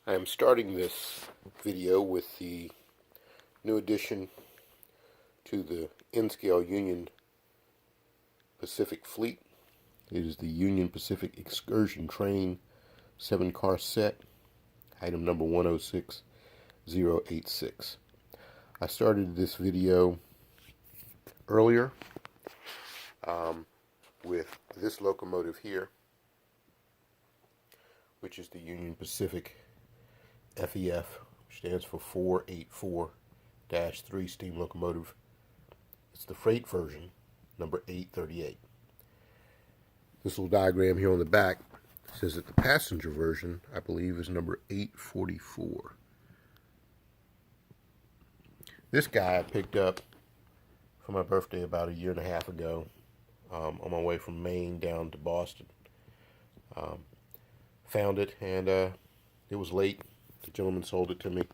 I am starting this video with the new addition to the N-scale Union Pacific fleet. It is the Union Pacific Excursion train 7-car set, item number 106086. I started this video earlier with this locomotive here, which is the Union Pacific FEF, which stands for 484-3 steam locomotive. It's the freight version, number 838. This little diagram here on the back says that the passenger version, I believe, is number 844. This guy I picked up for my birthday about a year and a half ago, on my way from Maine down to Boston. Found it, and it was late. The gentleman sold it to me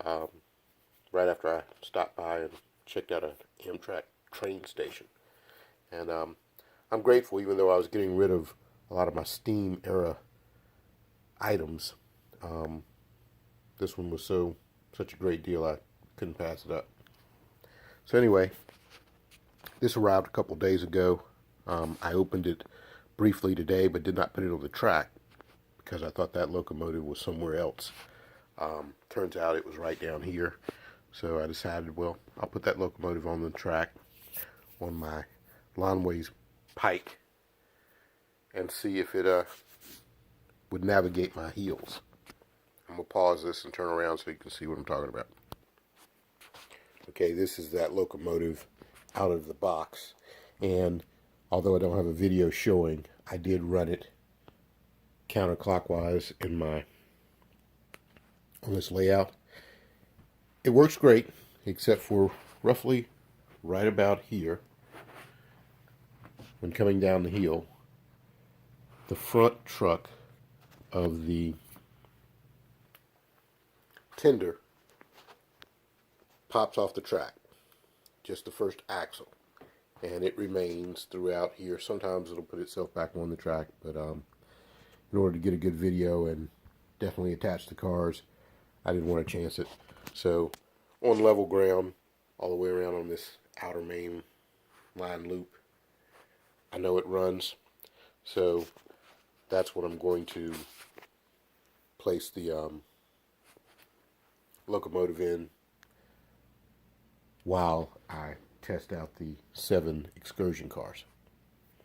right after I stopped by and checked out an Amtrak train station. And I'm grateful, even though I was getting rid of a lot of my steam era items. This one was such a great deal, I couldn't pass it up. So anyway, this arrived a couple days ago. I opened it briefly today, but did not put it on the track because I thought that locomotive was somewhere else. Turns out it was right down here. So I decided, well, I'll put that locomotive on the track on my Lonsway Pike and see if it would navigate my heels. I'm going to pause this and turn around so you can see what I'm talking about. Okay, this is that locomotive out of the box, and although I don't have a video showing, I did run it counterclockwise on this layout. It works great, except for roughly right about here, when coming down the hill, the front truck of the tender pops off the track, just the first axle, and it remains throughout here. Sometimes it'll put itself back on the track, but in order to get a good video and definitely attach the cars, I didn't want to chance it. So on level ground, all the way around on this outer main line loop, I know it runs, so that's what I'm going to place the locomotive in while I test out the 7 excursion cars.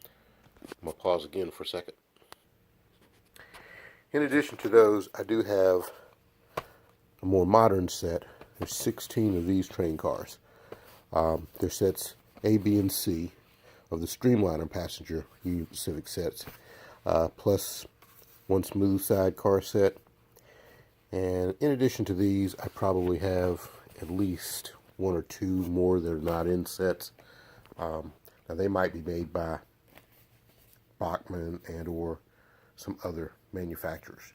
I'm going to pause again for a second. In addition to those, I do have a more modern set. There's 16 of these train cars. They're sets A, B, and C of the Streamliner passenger Union Pacific sets, plus one smooth side car set. And in addition to these, I probably have at least 1 or 2 more that are not in sets. Now they might be made by Bachmann and or some other manufacturers.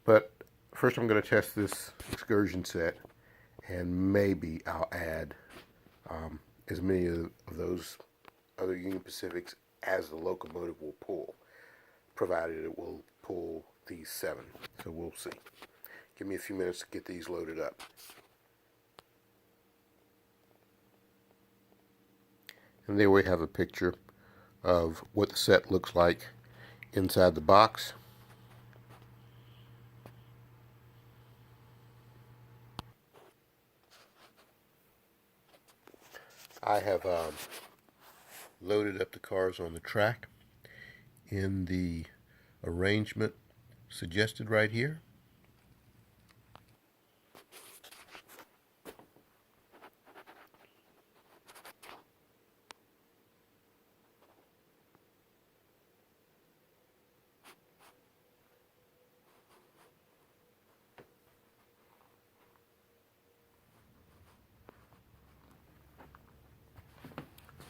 But first I'm going to test this excursion set, and maybe I'll add as many of those other Union Pacifics as the locomotive will pull, provided it will pull these 7. So we'll see. Give me a few minutes to get these loaded up. And there we have a picture of what the set looks like inside the box. I have loaded up the cars on the track in the arrangement suggested right here.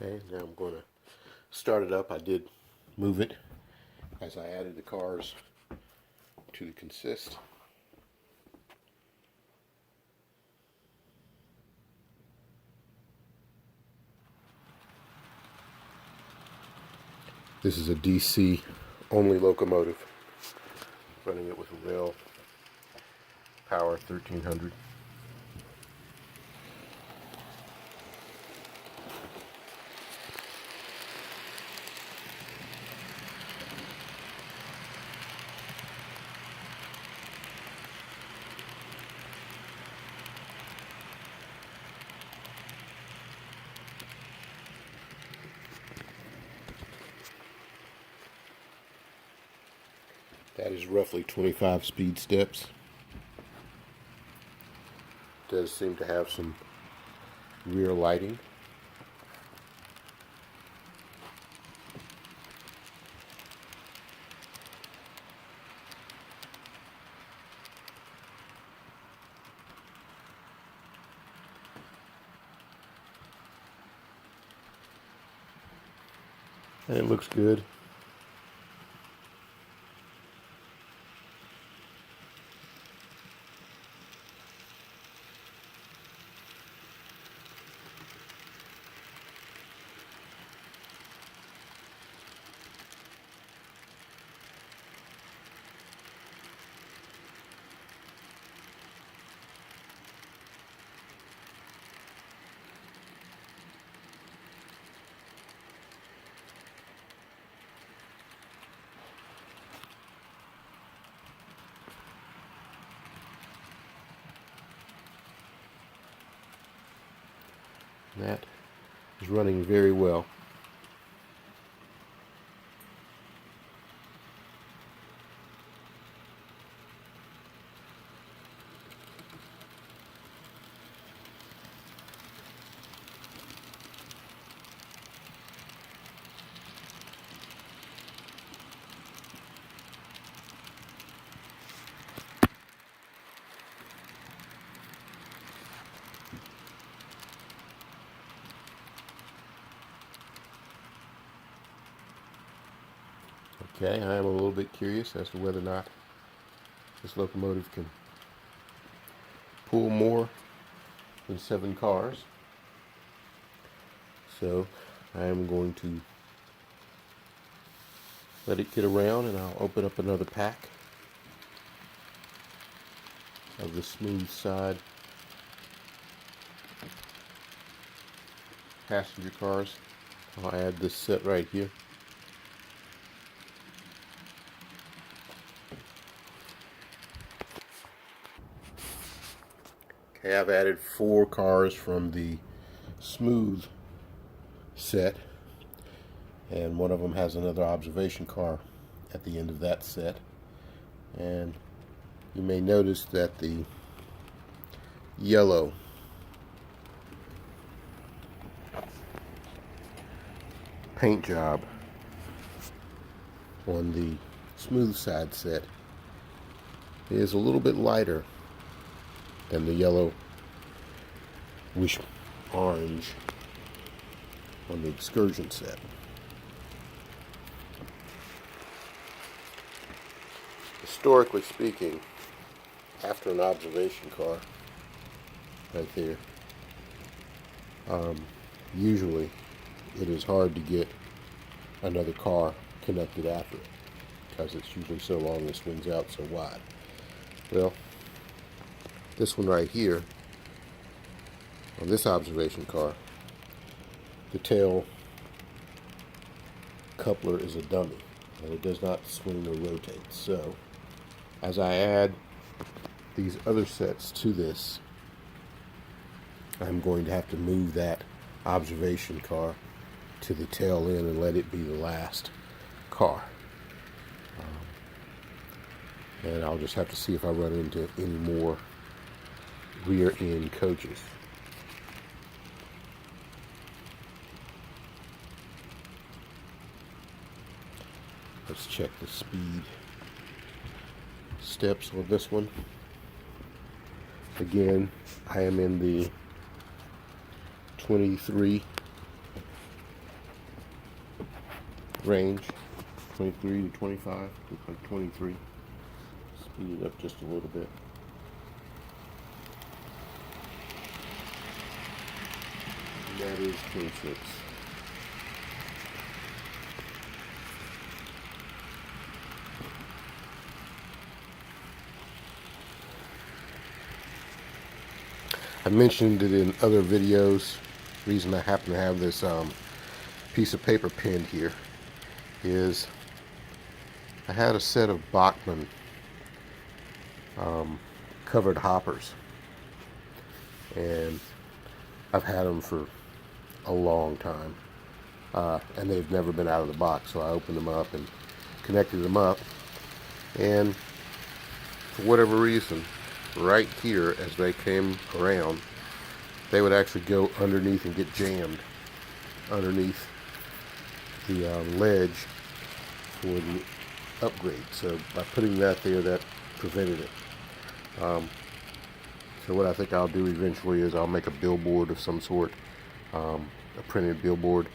Okay, now I'm going to start it up. I did move it as I added the cars to the consist. This is a DC only locomotive, running it with a rail Power 1300. That is roughly 25 speed steps. Does seem to have some rear lighting. And it looks good. That is running very well. Okay, I am a little bit curious as to whether or not this locomotive can pull more than 7 cars. So I am going to let it get around, and I'll open up another pack of the smooth side passenger cars. I'll add this set right here. Okay, I've added 4 cars from the smooth set, and one of them has another observation car at the end of that set. And you may notice that the yellow paint job on the smooth side set is a little bit lighter than the yellowish orange on the Excursion set. Historically speaking, after an observation car right there, usually it is hard to get another car connected after it because it's usually so long and swings out so wide. Well, this one right here, on this observation car, the tail coupler is a dummy and it does not swing or rotate. So as I add these other sets to this, I'm going to have to move that observation car to the tail end and let it be the last car. And I'll just have to see if I run into any more rear end coaches. Let's check the speed steps on this one. Again, I am in the 23 range, 23 to 25, looks like 23. Speed it up just a little bit. And that is 26. I mentioned it in other videos. The reason I happen to have this piece of paper pinned here is I had a set of Bachmann covered hoppers, and I've had them for a long time, and they've never been out of the box. So I opened them up and connected them up, and for whatever reason, right here as they came around, they would actually go underneath and get jammed underneath the ledge for the upgrade. So by putting that there, that prevented it. So what I think I'll do eventually is I'll make a billboard of some sort, a printed billboard,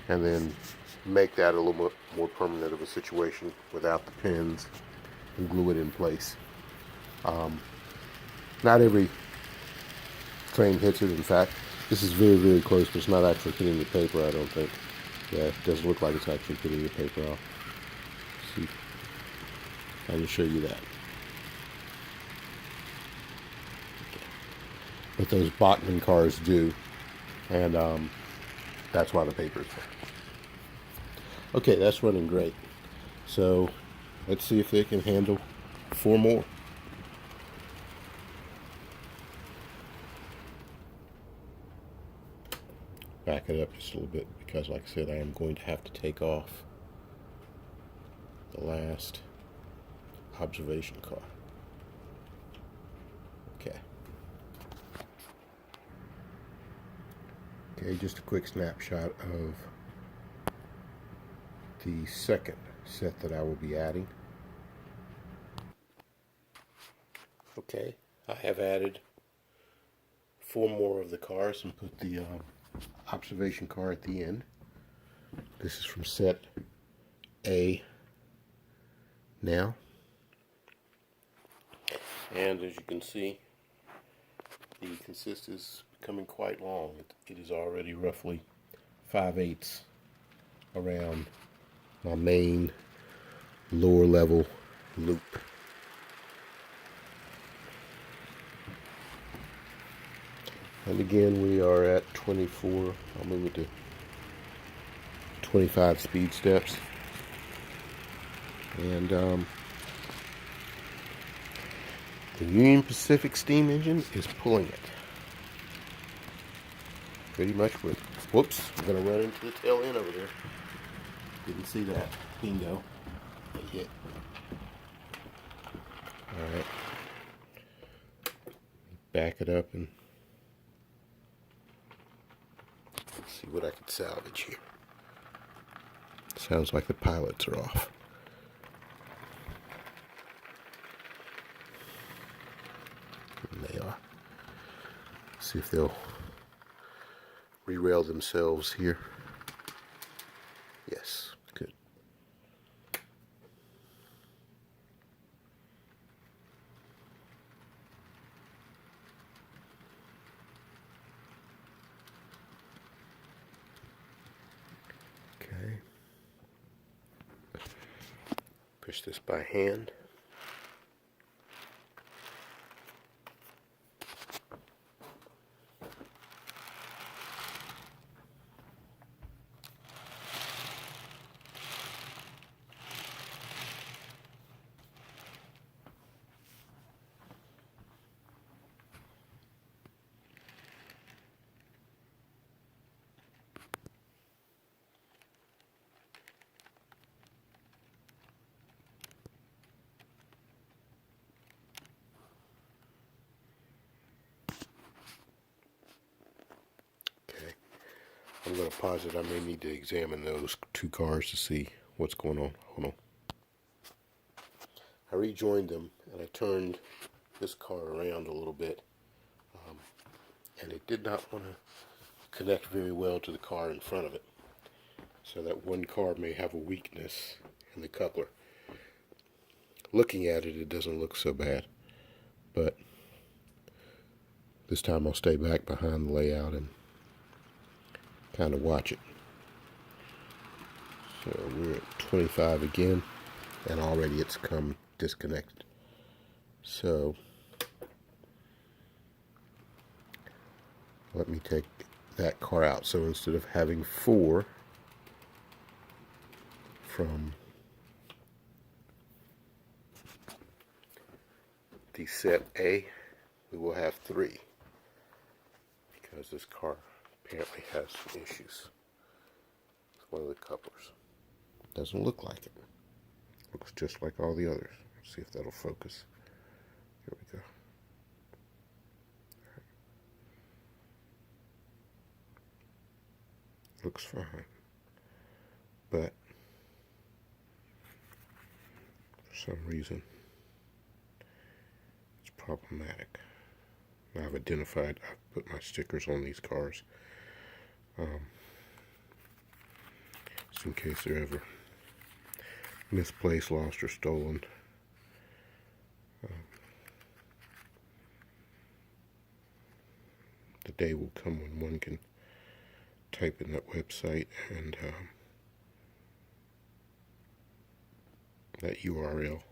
and then make that a little bit more permanent of a situation without the pins, and glue it in place. Not every train hits it. In fact, this is very, very close, but it's not actually hitting the paper, I don't think. Yeah, it doesn't look like it's actually hitting the paper. I'll see. I can show you that. But those Bachmann cars do, and that's why the paper is there. Okay, that's running great. So let's see if they can handle 4 more. Back it up just a little bit because, like I said, I am going to have to take off the last observation car. Okay. Okay, just a quick snapshot of the second set that I will be adding. Okay, I have added 4 more of the cars and put the observation car at the end. This is from set A now. And as you can see, the consist is becoming quite long. It is already roughly 5/8 around my main lower level loop. And again, we are at 24. I'll move it to 25 speed steps. And the Union Pacific steam engine is pulling it. Pretty much with, whoops, I'm going to run into the tail end over there. Didn't see that. Bingo. Not yet. Alright. Back it up and see what I can salvage here. Sounds like the pilots are off. And they are. See if they'll re-rail themselves here. Yes, good. Okay. Push this by hand. I'm going to pause it. I may need to examine those 2 cars to see what's going on. Hold on. I rejoined them and I turned this car around a little bit, and it did not want to connect very well to the car in front of it. So that one car may have a weakness in the coupler. Looking at it, it doesn't look so bad, but this time I'll stay back behind the layout and kind of watch it. So we're at 25 again, and already it's come disconnected. So let me take that car out. So instead of having 4 from the set A, we will have 3, because this car apparently has some issues. It's one of the couplers. Doesn't look like it. Looks just like all the others. Let's see if that'll focus. Here we go. Looks fine. But for some reason it's problematic. I've put my stickers on these cars just in case they're ever misplaced, lost, or stolen. The day will come when one can type in that website and that URL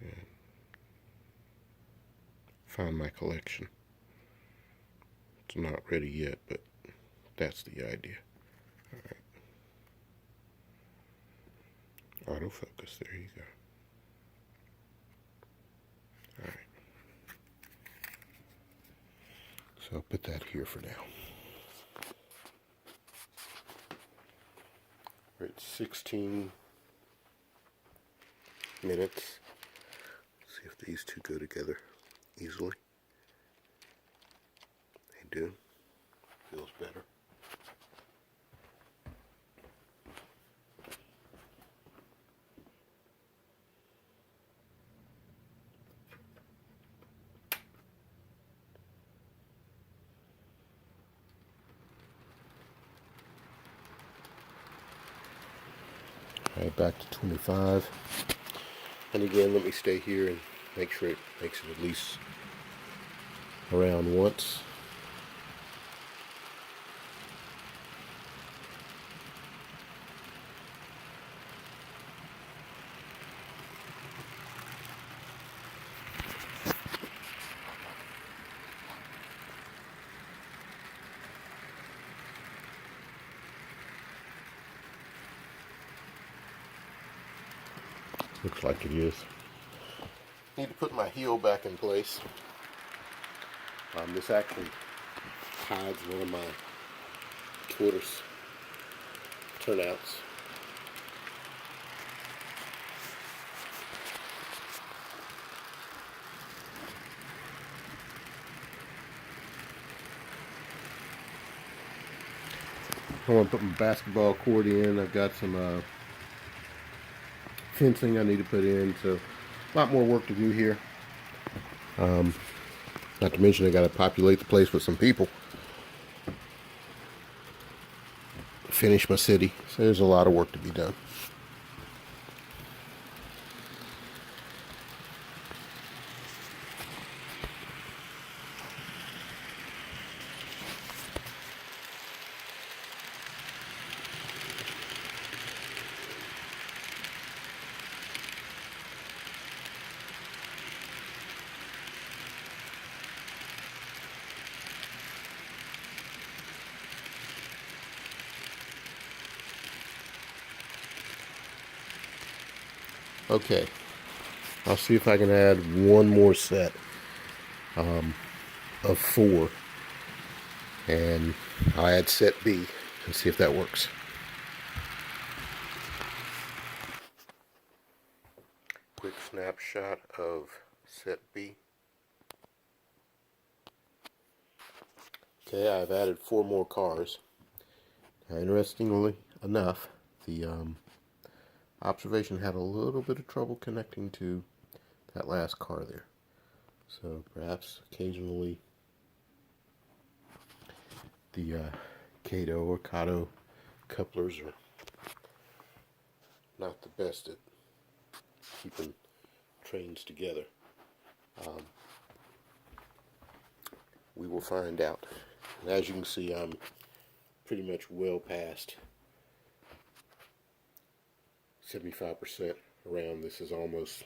and find my collection. It's not ready yet, but that's the idea. Alright. Autofocus, there you go. Alright. So I'll put that here for now. We're at 16 minutes. See if these two go together easily. They do. Feels better. Alright, back to 25. And again, let me stay here and make sure it makes it at least around once. Looks like it is. Need to put my heel back in place. This actually hides one of my tortoise turnouts. I want to put my basketball court in. I've got some fencing I need to put in, so a lot more work to do here. Not to mention I got to populate the place with some people. Finish my city. So there's a lot of work to be done. Okay, I'll see if I can add one more set of 4, and I'll add set B and see if that works. Quick snapshot of set B. Okay, I've added 4 more cars. Now, interestingly enough, the observation had a little bit of trouble connecting to that last car there. So perhaps occasionally the Kato or Kato couplers are not the best at keeping trains together. We will find out. And as you can see, I'm pretty much well past 75% around. This is almost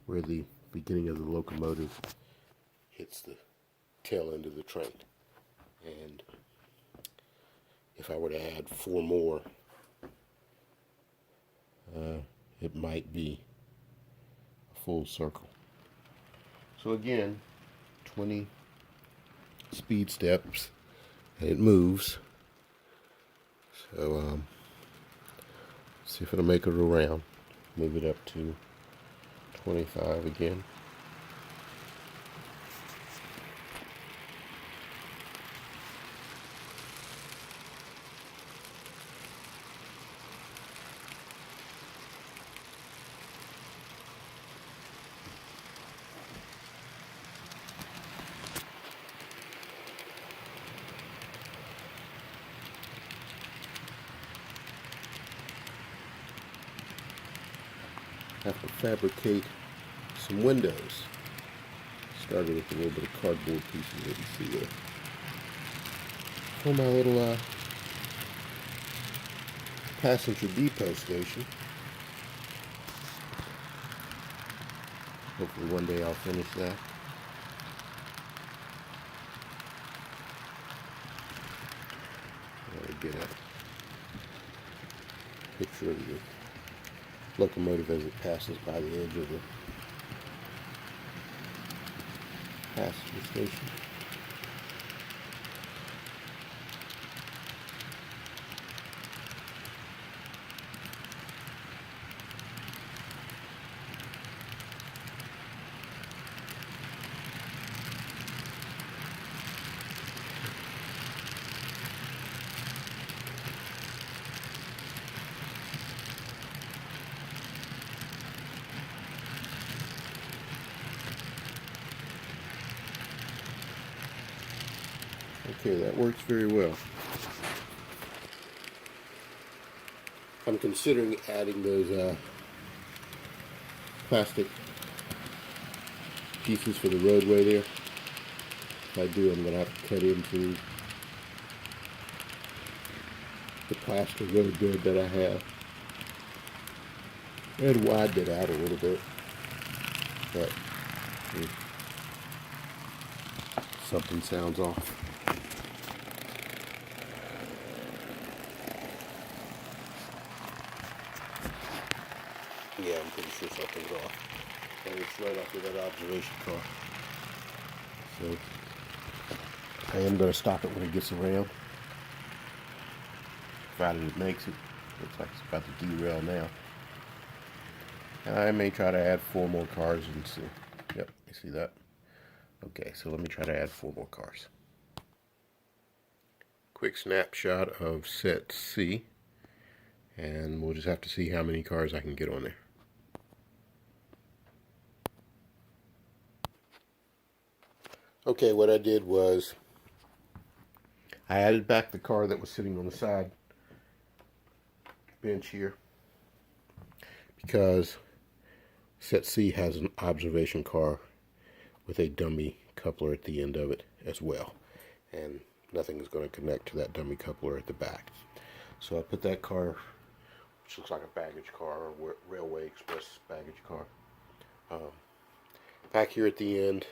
where the beginning of the locomotive hits the tail end of the train. And if I were to add 4 more, it might be a full circle. So again, 20 speed steps, and it moves. So see if it'll make it around. Move it up to 25 again. Have to fabricate some windows. Started with a little bit of cardboard pieces that you see there. For my little passenger depot station. Hopefully one day I'll finish that. I'll get a picture of the locomotive as it passes by the edge of the passenger station. Okay, that works very well. I'm considering adding those plastic pieces for the roadway there. If I do, I'm going to have to cut into the plaster road bed that I have and widen it out a little bit. But something sounds off. Yeah, I'm pretty sure something's off. And it's right after that observation car. So I am going to stop it when it gets around. Provided it makes it. Looks like it's about to derail now. And I may try to add 4 more cars and see. Yep, you see that? Okay, so let me try to add 4 more cars. Quick snapshot of set C. And we'll just have to see how many cars I can get on there. Okay, what I did was I added back the car that was sitting on the side bench here because set C has an observation car with a dummy coupler at the end of it as well, and nothing is going to connect to that dummy coupler at the back. So I put that car, which looks like a baggage car or railway express baggage car, back here at the end.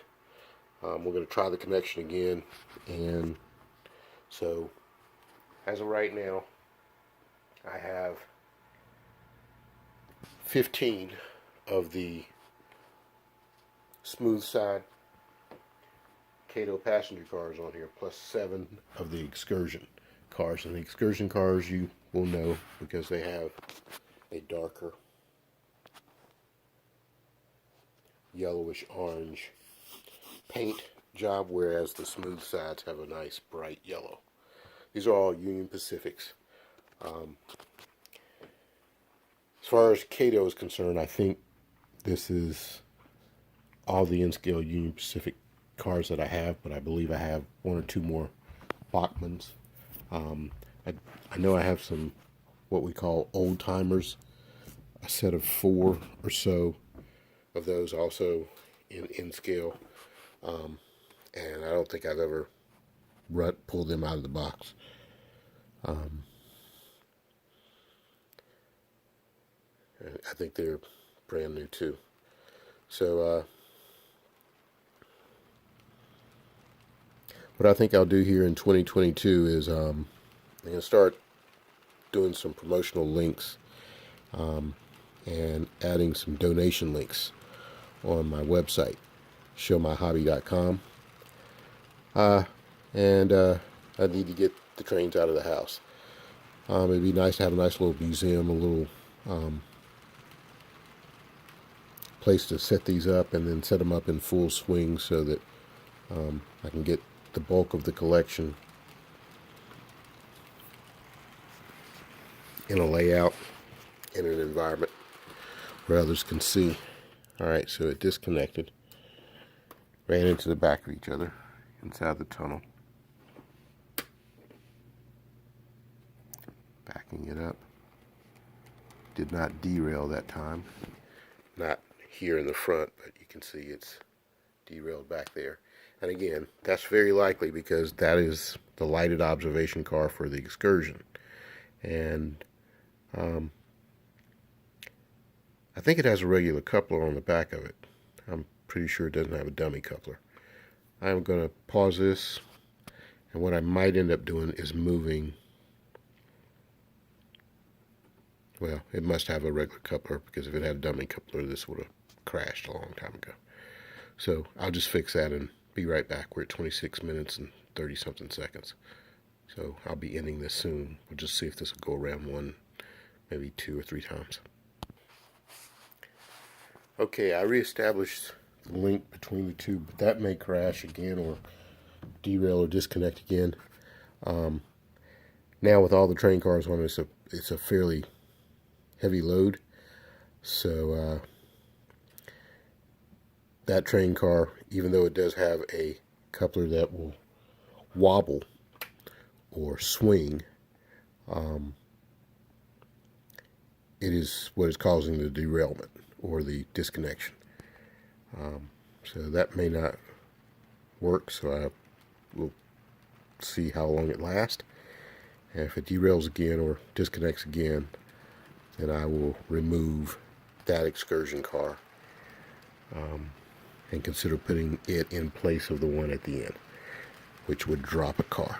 We're going to try the connection again, and so as of right now I have 15 of the smooth side Kato passenger cars on here, plus 7 of the Excursion cars. And the Excursion cars you will know because they have a darker yellowish orange paint job, whereas the smooth sides have a nice bright yellow. These are all Union Pacifics. As far as Kato is concerned, I think this is all the N-scale Union Pacific cars that I have, but I believe I have 1 or 2 more Bachmans. I know I have some what we call old timers, a set of 4 or so of those also in scale, and I don't think I've ever pulled them out of the box. I think they're brand new too. So what I think I'll do here in 2022 is I'm going to start doing some promotional links and adding some donation links on my website, showmyhobby.com. And I need to get the trains out of the house. It'd be nice to have a nice little museum, a little place to set these up, and then set them up in full swing so that I can get the bulk of the collection in a layout, in an environment where others can see. Alright, so it disconnected, ran into the back of each other inside the tunnel. Backing it up. Did not derail that time. Not here in the front, but you can see it's derailed back there. And again, that's very likely because that is the lighted observation car for the Excursion. And I think it has a regular coupler on the back of it. I'm pretty sure it doesn't have a dummy coupler. I'm going to pause this, and what I might end up doing is moving. Well, it must have a regular coupler, because if it had a dummy coupler, this would have crashed a long time ago. So I'll just fix that and be right back. We're at 26 minutes and 30 something seconds. So I'll be ending this soon. We'll just see if this will go around one, maybe 2 or 3 times. Okay, I reestablished the link between the two, but that may crash again or derail or disconnect again. Now with all the train cars on it, it's a fairly heavy load. So that train car, even though it does have a coupler that will wobble or swing, it is what is causing the derailment or the disconnection. So that may not work, so I will see how long it lasts. And if it derails again or disconnects again, then I will remove that Excursion car and consider putting it in place of the one at the end, which would drop a car.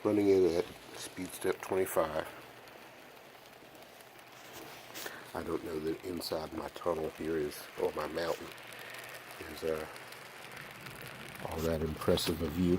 Running it at speed step 25. I don't know that inside my tunnel here is, or my mountain, is all that impressive a view.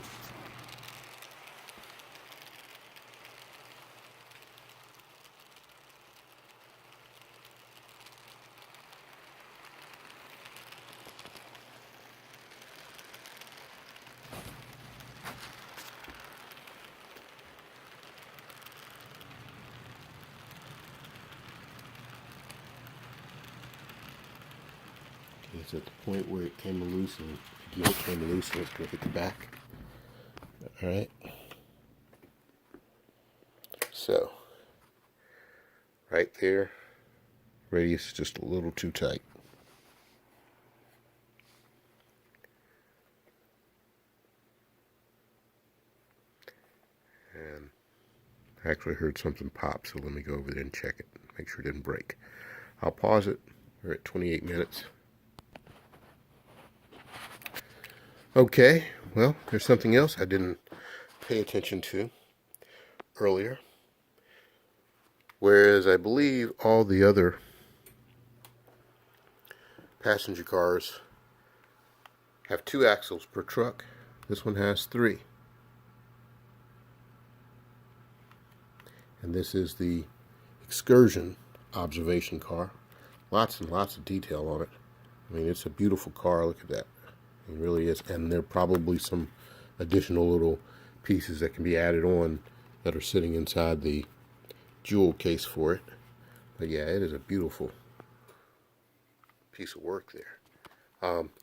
It's at the point where it came loose, and again it came loose, and it's going to hit the back. Alright. So, right there, radius is just a little too tight. And I actually heard something pop, so let me go over there and check it, make sure it didn't break. I'll pause it. We're at 28 minutes. Okay, well, there's something else I didn't pay attention to earlier. Whereas I believe all the other passenger cars have 2 axles per truck, this one has 3. And this is the Excursion observation car. Lots and lots of detail on it. I mean, it's a beautiful car. Look at that. It really is. And there are probably some additional little pieces that can be added on that are sitting inside the jewel case for it. But yeah, it is a beautiful piece of work there.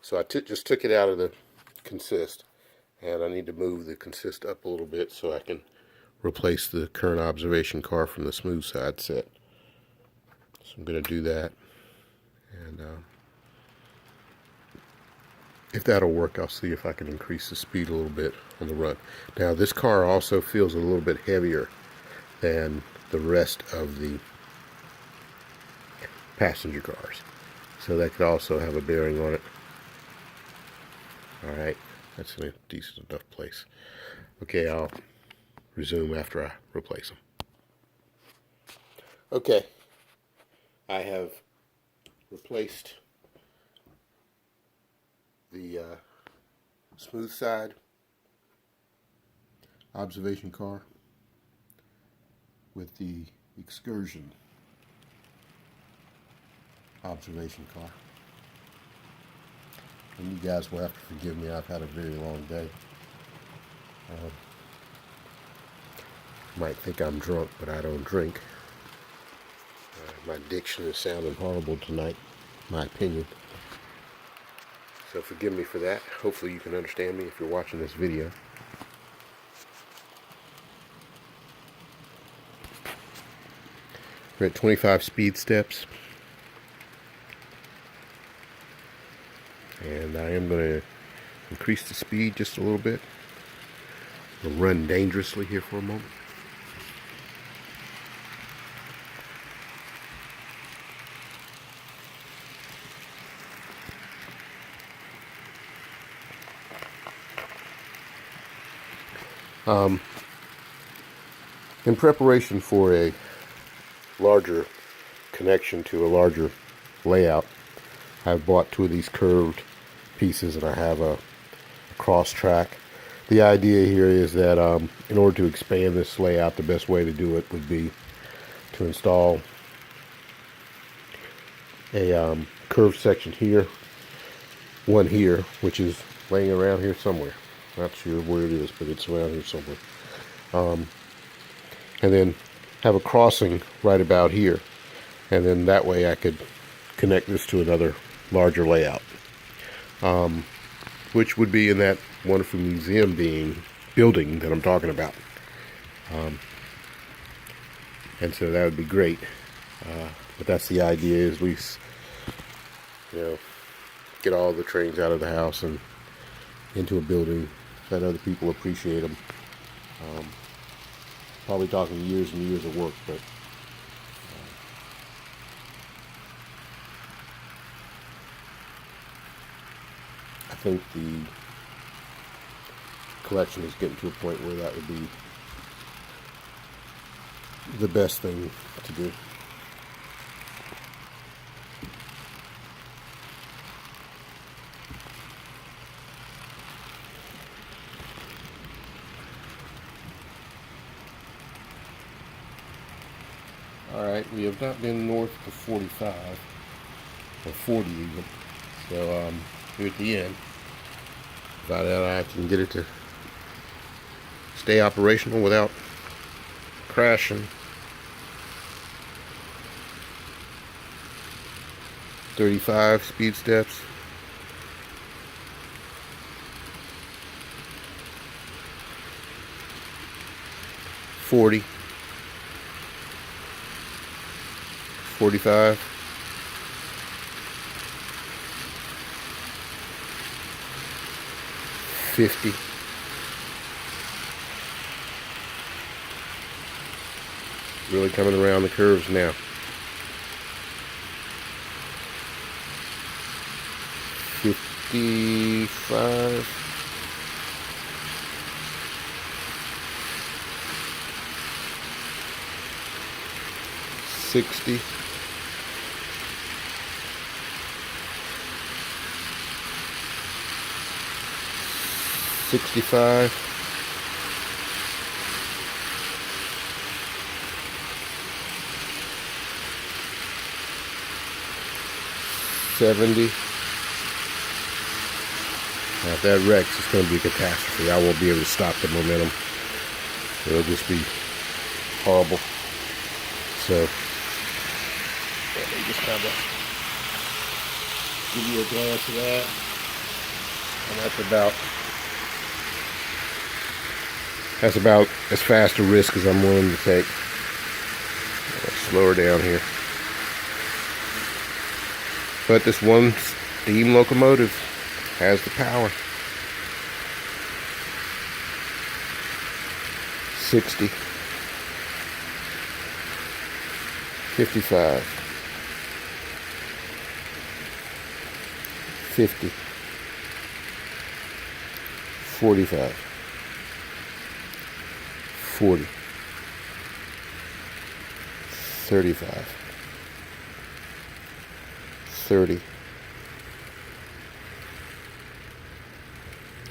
So I just took it out of the consist, and I need to move the consist up a little bit so I can replace the current observation car from the smooth side set. So I'm going to do that, and if that'll work, I'll see if I can increase the speed a little bit on the run. Now, this car also feels a little bit heavier than the rest of the passenger cars. So that could also have a bearing on it. Alright, that's in a decent enough place. Okay, I'll resume after I replace them. Okay, I have replaced the smooth side observation car with the Excursion observation car. And you guys will have to forgive me, I've had a very long day. Might think I'm drunk, but I don't drink. My diction is sounding horrible tonight, my opinion. So forgive me for that. Hopefully you can understand me if you're watching this video. We're at 25 speed steps. And I am going to increase the speed just a little bit. We'll run dangerously here for a moment. In preparation for a larger connection to a larger layout, I've bought two of these curved pieces, and I have a cross track. The idea here is that in order to expand this layout, the best way to do it would be to install a curved section here, one here, which is laying around here somewhere. Not sure where it is, but it's around here somewhere. And then have a crossing right about here. And then that way I could connect this to another larger layout. Which would be in that wonderful museum building that I'm talking about. And so that would be great. But that's the idea, is we, get all the trains out of the house and into a building, let other people appreciate them. Probably talking years and years of work, but I think the collection is getting to a point where that would be the best thing to do. Alright, we have not been north of 45, or 40 even, so here at the end, about that I can get it to stay operational without crashing. 35 speed steps. $40. 45. 50. 'Really coming around the curves now. 55. 60. 65. 70. Now if that wrecks, it's going to be a catastrophe. I won't be able to stop the momentum. It'll just be horrible. So, let me just kind of give you a glance of that. And that's about as fast a risk as I'm willing to take. I'll slow her down here. But this one steam locomotive has the power. 60. 55. 50, 45, 40, 35, 30,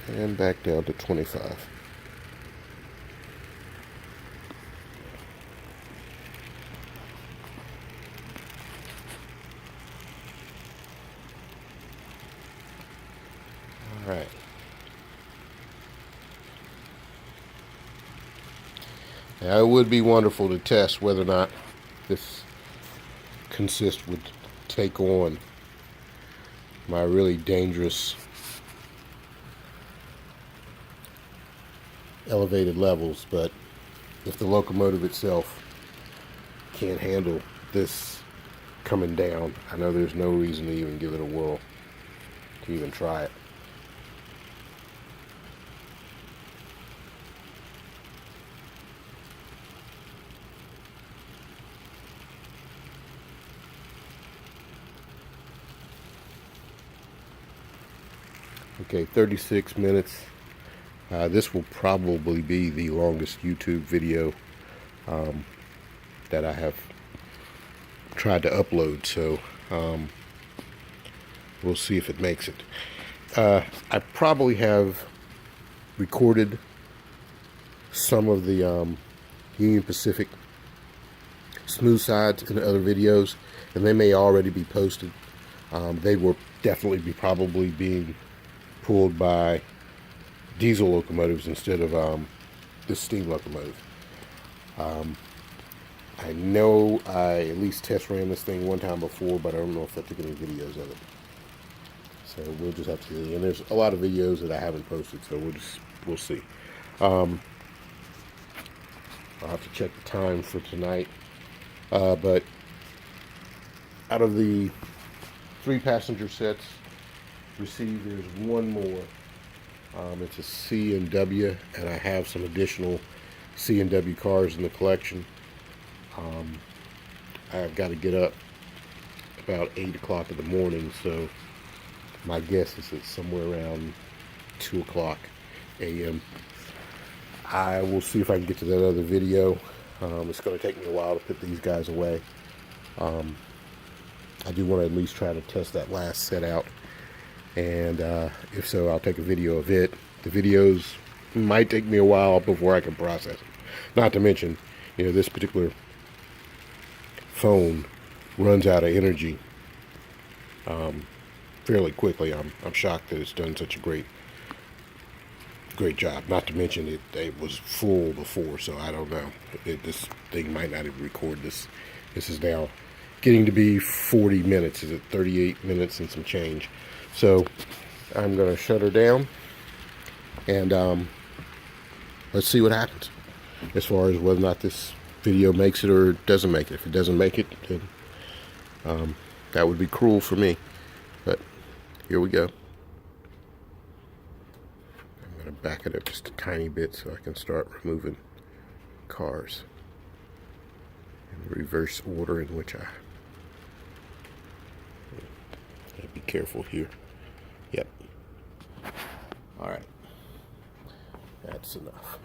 and back down to 25. All right. Now, it would be wonderful to test whether or not this consist would take on my really dangerous elevated levels, but if the locomotive itself can't handle this coming down, I know there's no reason to even give it a whirl, to even try it. Okay, 36 minutes. This will probably be the longest YouTube video that I have tried to upload, so we'll see if it makes it. I probably have recorded some of the Union Pacific smooth sides in other videos, and they may already be posted. They will definitely probably being pulled by diesel locomotives instead of this steam locomotive. I know I at least test ran this thing one time before, but I don't know if I took any videos of it. So we'll just have to see. And there's a lot of videos that I haven't posted, so we'll see. I'll have to check the time for tonight. But out of the 3 passenger sets received, there's one more. It's a C and W, and I have some additional C and W cars in the collection. I've got to get up about 8 o'clock in the morning, so my guess is it's somewhere around 2 o'clock a.m. I will see if I can get to that other video. It's going to take me a while to put these guys away. I do want to at least try to test that last set out, and if so, I'll take a video of it. The videos might take me a while before I can process it. Not to mention, this particular phone runs out of energy fairly quickly. I'm shocked that it's done such a great job. Not to mention it was full before, so I don't know. This thing might not even record this. This is now getting to be 40 minutes. Is it 38 minutes and some change? So I'm going to shut her down, and let's see what happens as far as whether or not this video makes it or doesn't make it. If it doesn't make it, then that would be cruel for me. But here we go. I'm going to back it up just a tiny bit so I can start removing cars in the reverse order in which I be careful here. Yep. All right. That's enough.